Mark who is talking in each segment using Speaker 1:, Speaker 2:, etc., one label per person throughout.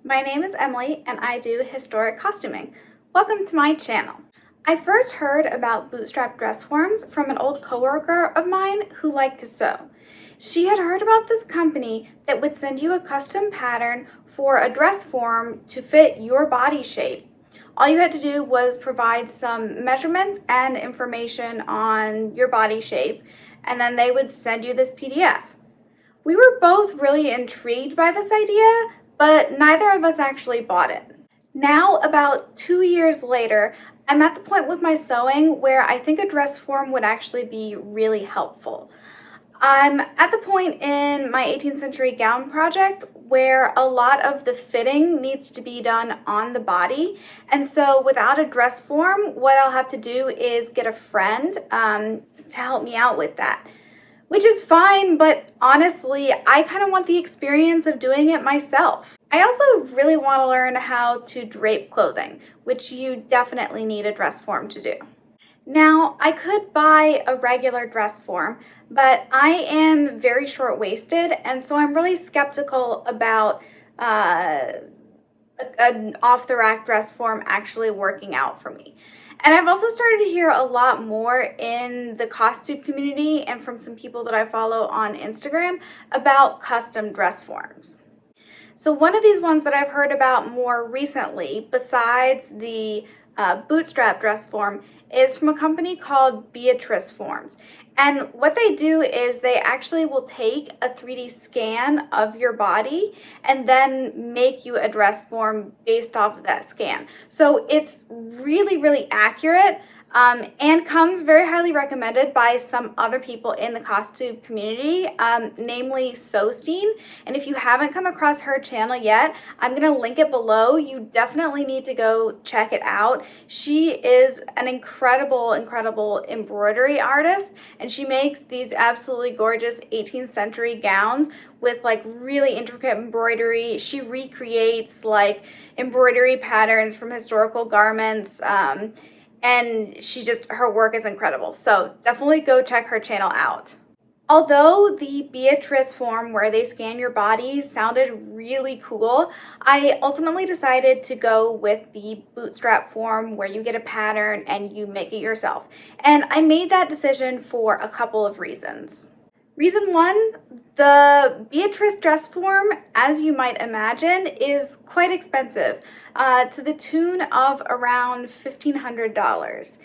Speaker 1: My name is Emily and I do historic costuming. Welcome to my channel. I first heard about Bootstrap dress forms from an old coworker of mine who liked to sew. She had heard about this company that would send you a custom pattern for a dress form to fit your body shape. All you had to do was provide some measurements and information on your body shape, and then they would send you this PDF. We were both really intrigued by this idea, but neither of us actually bought it. Now, about 2 years later, I'm at the point with my sewing where I think a dress form would actually be really helpful. I'm at the point in my 18th century gown project where a lot of the fitting needs to be done on the body, and so without a dress form, what I'll have to do is get a friend to help me out with that. Which is fine, but honestly, I kind of want the experience of doing it myself. I also really want to learn how to drape clothing, which you definitely need a dress form to do. Now, I could buy a regular dress form, but I am very short-waisted, and so I'm really skeptical about an off-the-rack dress form actually working out for me. And I've also started to hear a lot more in the costume community and from some people that I follow on Instagram about custom dress forms. So one of these ones that I've heard about more recently, besides the Bootstrap dress form, is from a company called Beatrice Forms. And what they do is they actually will take a 3D scan of your body and then make you a dress form based off of that scan. So it's really, really accurate. And comes very highly recommended by some other people in the costume community, namely Sewstein. And if you haven't come across her channel yet, I'm going to link it below. You definitely need to go check it out. She is an incredible, incredible embroidery artist, and she makes these absolutely gorgeous 18th century gowns with like really intricate embroidery. She recreates like embroidery patterns from historical garments. And her work is incredible. So definitely go check her channel out. Although the Beatrice form where they scan your body sounded really cool, I ultimately decided to go with the Bootstrap form where you get a pattern and you make it yourself. And I made that decision for a couple of reasons. Reason one, the Beatrice dress form, as you might imagine, is quite expensive, to the tune of around $1,500.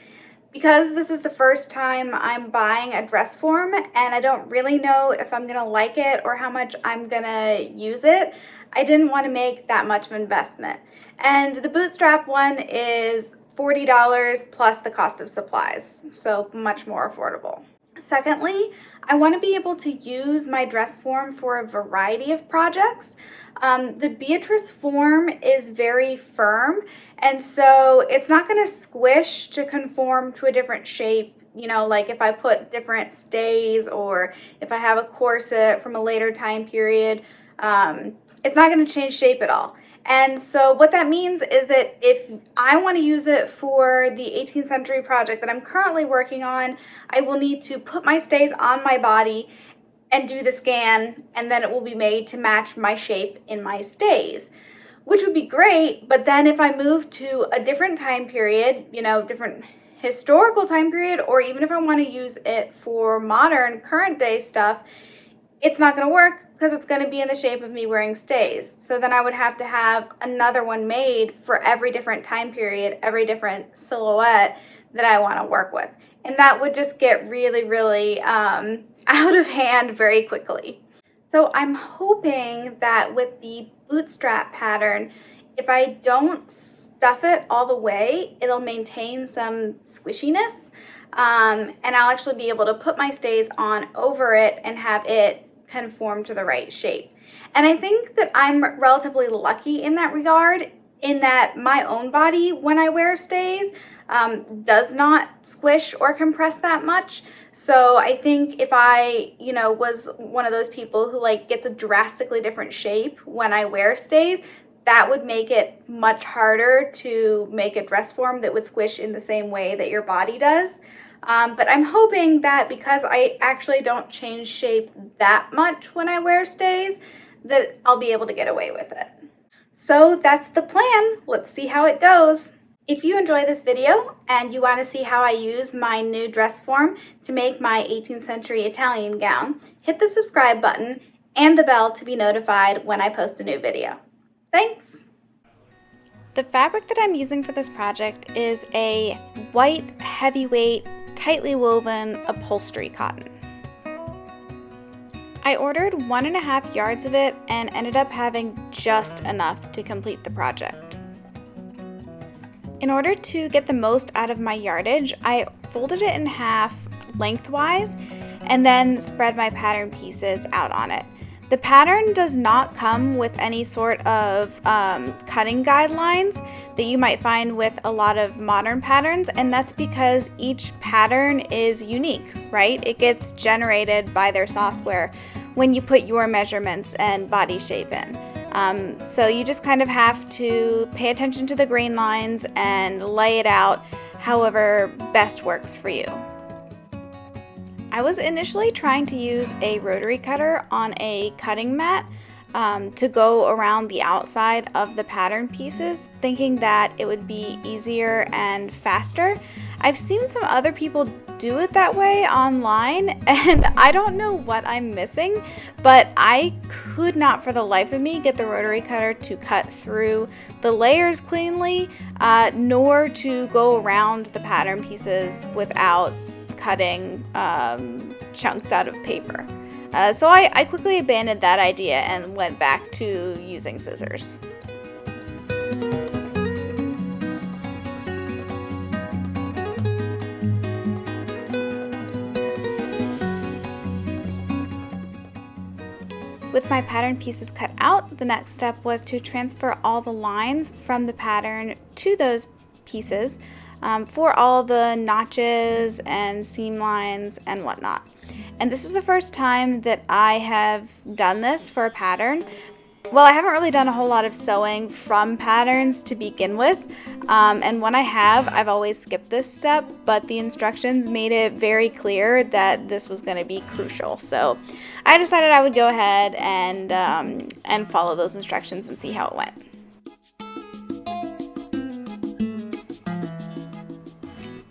Speaker 1: Because this is the first time I'm buying a dress form and I don't really know if I'm gonna like it or how much I'm gonna use it, I didn't want to make that much of an investment. And the Bootstrap one is $40 plus the cost of supplies, so much more affordable. Secondly, I want to be able to use my dress form for a variety of projects. The Beatrice form is very firm, and so it's not going to squish to conform to a different shape. You know, like if I put different stays or if I have a corset from a later time period, it's not going to change shape at all. And so what that means is that if I want to use it for the 18th century project that I'm currently working on, I will need to put my stays on my body and do the scan, and then it will be made to match my shape in my stays, which would be great. But then if I move to a different time period, you know, different historical time period, or even if I want to use it for modern current day stuff, it's not going to work because it's going to be in the shape of me wearing stays. So then I would have to have another one made for every different time period, every different silhouette that I want to work with. And that would just get really, really out of hand very quickly. So I'm hoping that with the Bootstrap pattern, if I don't stuff it all the way, it'll maintain some squishiness. And I'll actually be able to put my stays on over it and have it conform to the right shape. And I think that I'm relatively lucky in that regard, in that my own body, when I wear stays, does not squish or compress that much. So I think if I, was one of those people who like gets a drastically different shape when I wear stays, that would make it much harder to make a dress form that would squish in the same way that your body does. But I'm hoping that because I actually don't change shape that much when I wear stays, that I'll be able to get away with it. So that's the plan. Let's see how it goes. If you enjoy this video and you want to see how I use my new dress form to make my 18th century Italian gown, hit the subscribe button and the bell to be notified when I post a new video. Thanks! The fabric that I'm using for this project is a white, heavyweight, tightly woven upholstery cotton. I ordered 1.5 yards of it and ended up having just enough to complete the project. In order to get the most out of my yardage, I folded it in half lengthwise and then spread my pattern pieces out on it. The pattern does not come with any sort of cutting guidelines that you might find with a lot of modern patterns, and that's because each pattern is unique, right? It gets generated by their software when you put your measurements and body shape in. So you just kind of have to pay attention to the grain lines and lay it out however best works for you. I was initially trying to use a rotary cutter on a cutting mat to go around the outside of the pattern pieces, thinking that it would be easier and faster. I've seen some other people do it that way online, and I don't know what I'm missing, but I could not for the life of me get the rotary cutter to cut through the layers cleanly, nor to go around the pattern pieces without cutting chunks out of paper. So I quickly abandoned that idea and went back to using scissors. With my pattern pieces cut out, the next step was to transfer all the lines from the pattern to those pieces for all the notches and seam lines and whatnot. And this is the first time that I have done this for a pattern. Well, I haven't really done a whole lot of sewing from patterns to begin with, and when I have, I've always skipped this step, but the instructions made it very clear that this was going to be crucial. So I decided I would go ahead and follow those instructions and see how it went.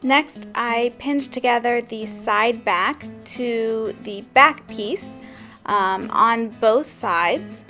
Speaker 1: Next, I pinned together the side back to the back piece on both sides.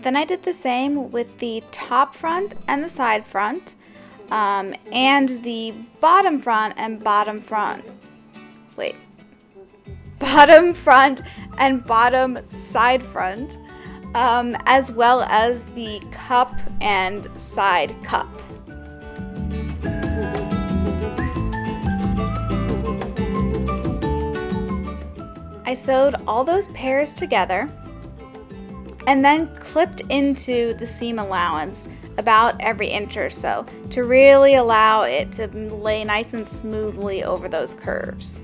Speaker 1: Then I did the same with the top front and the side front, and the bottom front and bottom front and bottom side front, as well as the cup and side cup. I sewed all those pairs together and then clipped into the seam allowance about every inch or so to really allow it to lay nice and smoothly over those curves.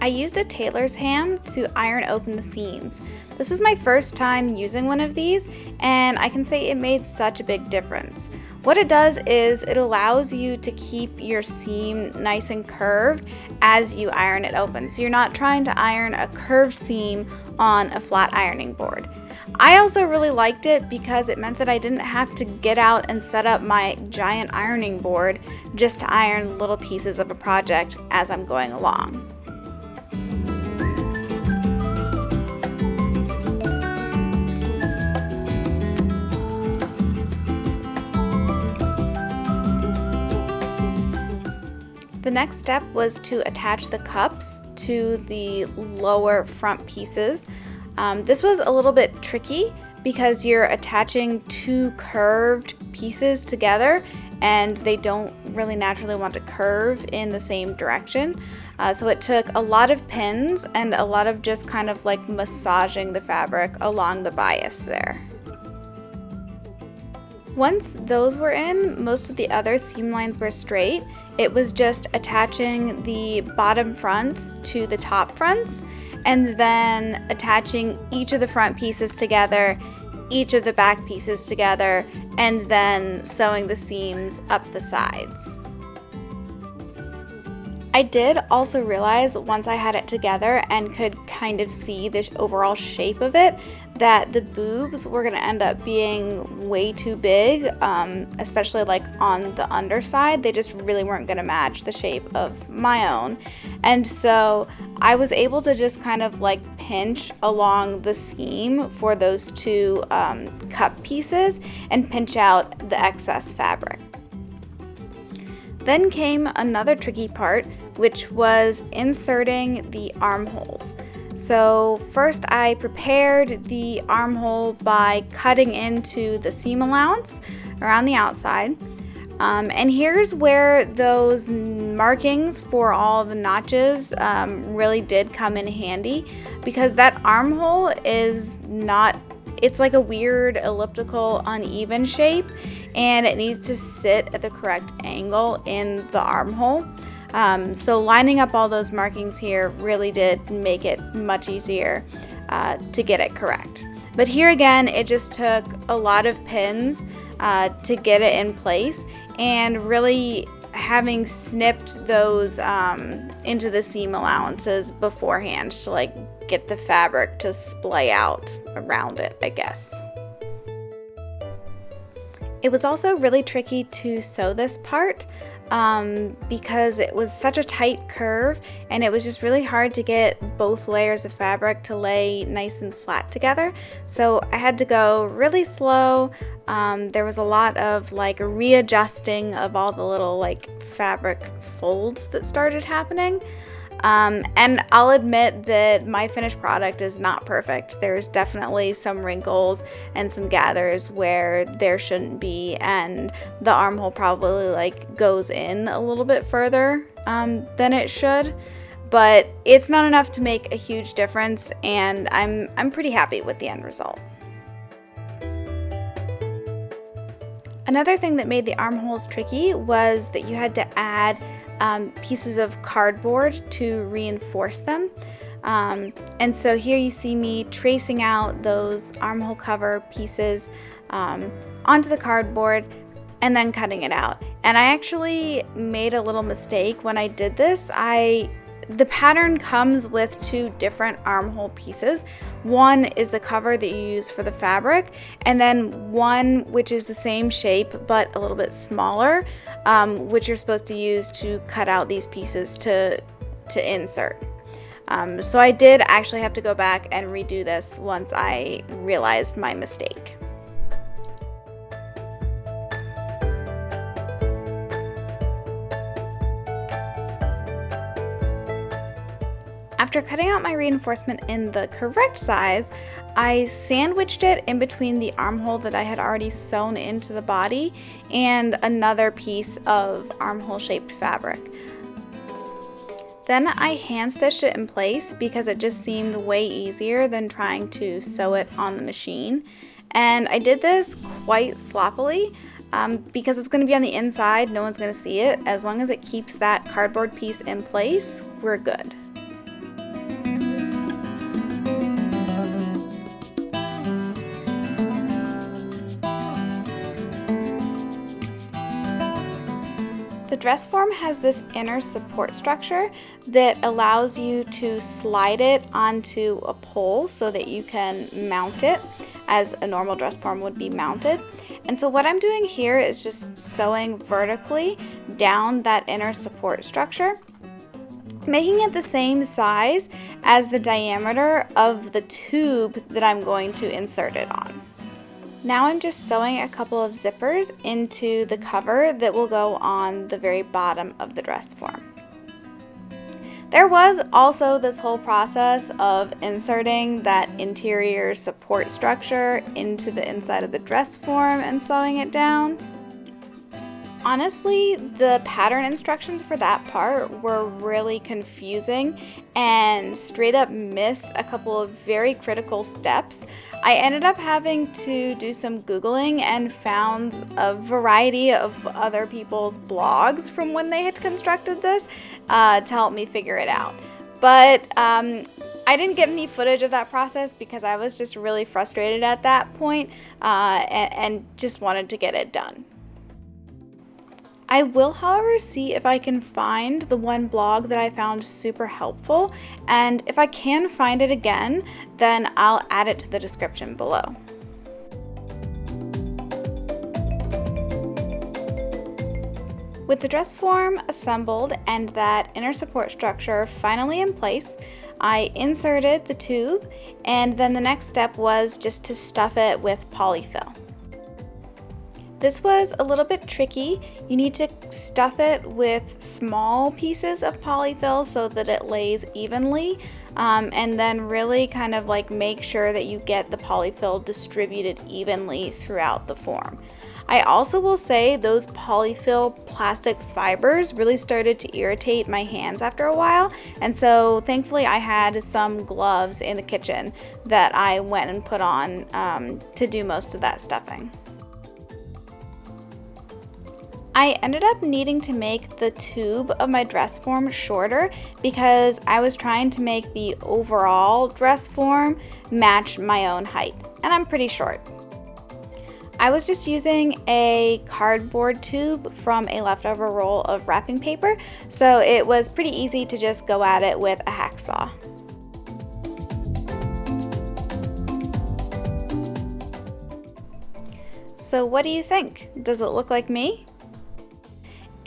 Speaker 1: I used a tailor's ham to iron open the seams. This was my first time using one of these, and I can say it made such a big difference. What it does is it allows you to keep your seam nice and curved as you iron it open. So you're not trying to iron a curved seam on a flat ironing board. I also really liked it because it meant that I didn't have to get out and set up my giant ironing board just to iron little pieces of a project as I'm going along. The next step was to attach the cups to the lower front pieces. This was a little bit tricky because you're attaching two curved pieces together and they don't really naturally want to curve in the same direction. So it took a lot of pins and a lot of just kind of like massaging the fabric along the bias there. Once those were in, most of the other seam lines were straight. It was just attaching the bottom fronts to the top fronts and then attaching each of the front pieces together, each of the back pieces together, and then sewing the seams up the sides. I did also realize once I had it together and could kind of see the overall shape of it that the boobs were going to end up being way too big, especially like on the underside. They just really weren't going to match the shape of my own. And so I was able to just kind of like pinch along the seam for those two cup pieces and pinch out the excess fabric. Then came another tricky part, which was inserting the armholes. So first I prepared the armhole by cutting into the seam allowance around the outside. And here's where those markings for all the notches really did come in handy, because that armhole is not, it's like a weird elliptical uneven shape and it needs to sit at the correct angle in the armhole. So lining up all those markings here really did make it much easier to get it correct. But here again, it just took a lot of pins to get it in place, and really having snipped those into the seam allowances beforehand to like get the fabric to splay out around it, I guess. It was also really tricky to sew this part because it was such a tight curve and it was just really hard to get both layers of fabric to lay nice and flat together. So I had to go really slow. There was a lot of like readjusting of all the little like fabric folds that started happening. And I'll admit that my finished product is not perfect. There's definitely some wrinkles and some gathers where there shouldn't be, and the armhole probably like goes in a little bit further than it should, but it's not enough to make a huge difference, and I'm pretty happy with the end result. Another thing that made the armholes tricky was that you had to add pieces of cardboard to reinforce them. And so here you see me tracing out those armhole cover pieces onto the cardboard and then cutting it out. And I actually made a little mistake when I did this. The pattern comes with two different armhole pieces. One is the cover that you use for the fabric, and then one which is the same shape but a little bit smaller, which you're supposed to use to cut out these pieces to insert. So I did actually have to go back and redo this once I realized my mistake. After cutting out my reinforcement in the correct size, I sandwiched it in between the armhole that I had already sewn into the body and another piece of armhole shaped fabric. Then I hand stitched it in place because it just seemed way easier than trying to sew it on the machine. And I did this quite sloppily because it's going to be on the inside, no one's going to see it. As long as it keeps that cardboard piece in place, we're good. The dress form has this inner support structure that allows you to slide it onto a pole so that you can mount it as a normal dress form would be mounted. And so what I'm doing here is just sewing vertically down that inner support structure, making it the same size as the diameter of the tube that I'm going to insert it on. Now I'm just sewing a couple of zippers into the cover that will go on the very bottom of the dress form. There was also this whole process of inserting that interior support structure into the inside of the dress form and sewing it down. Honestly, the pattern instructions for that part were really confusing and straight up missed a couple of very critical steps. I ended up having to do some Googling and found a variety of other people's blogs from when they had constructed this to help me figure it out. But I didn't get any footage of that process because I was just really frustrated at that point and just wanted to get it done. I will, however, see if I can find the one blog that I found super helpful, and if I can find it again, then I'll add it to the description below. With the dress form assembled and that inner support structure finally in place, I inserted the tube, and then the next step was just to stuff it with polyfill. This was a little bit tricky. You need to stuff it with small pieces of polyfill so that it lays evenly, and then really kind of like make sure that you get the polyfill distributed evenly throughout the form. I also will say those polyfill plastic fibers really started to irritate my hands after a while, and so thankfully I had some gloves in the kitchen that I went and put on to do most of that stuffing. I ended up needing to make the tube of my dress form shorter because I was trying to make the overall dress form match my own height, and I'm pretty short. I was just using a cardboard tube from a leftover roll of wrapping paper, so it was pretty easy to just go at it with a hacksaw. So what do you think? Does it look like me?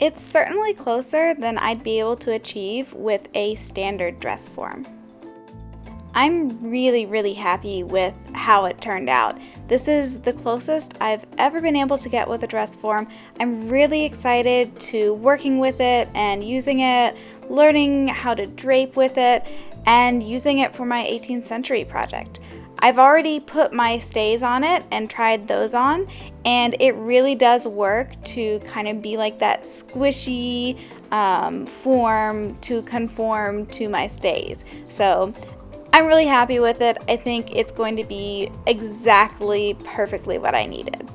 Speaker 1: It's certainly closer than I'd be able to achieve with a standard dress form. I'm really happy with how it turned out. This is the closest I've ever been able to get with a dress form. I'm really excited to working with it and using it, learning how to drape with it, and using it for my 18th century project. I've already put my stays on it and tried those on, and it really does work to kind of be like that squishy form to conform to my stays. So I'm really happy with it. I think it's going to be exactly perfectly what I needed.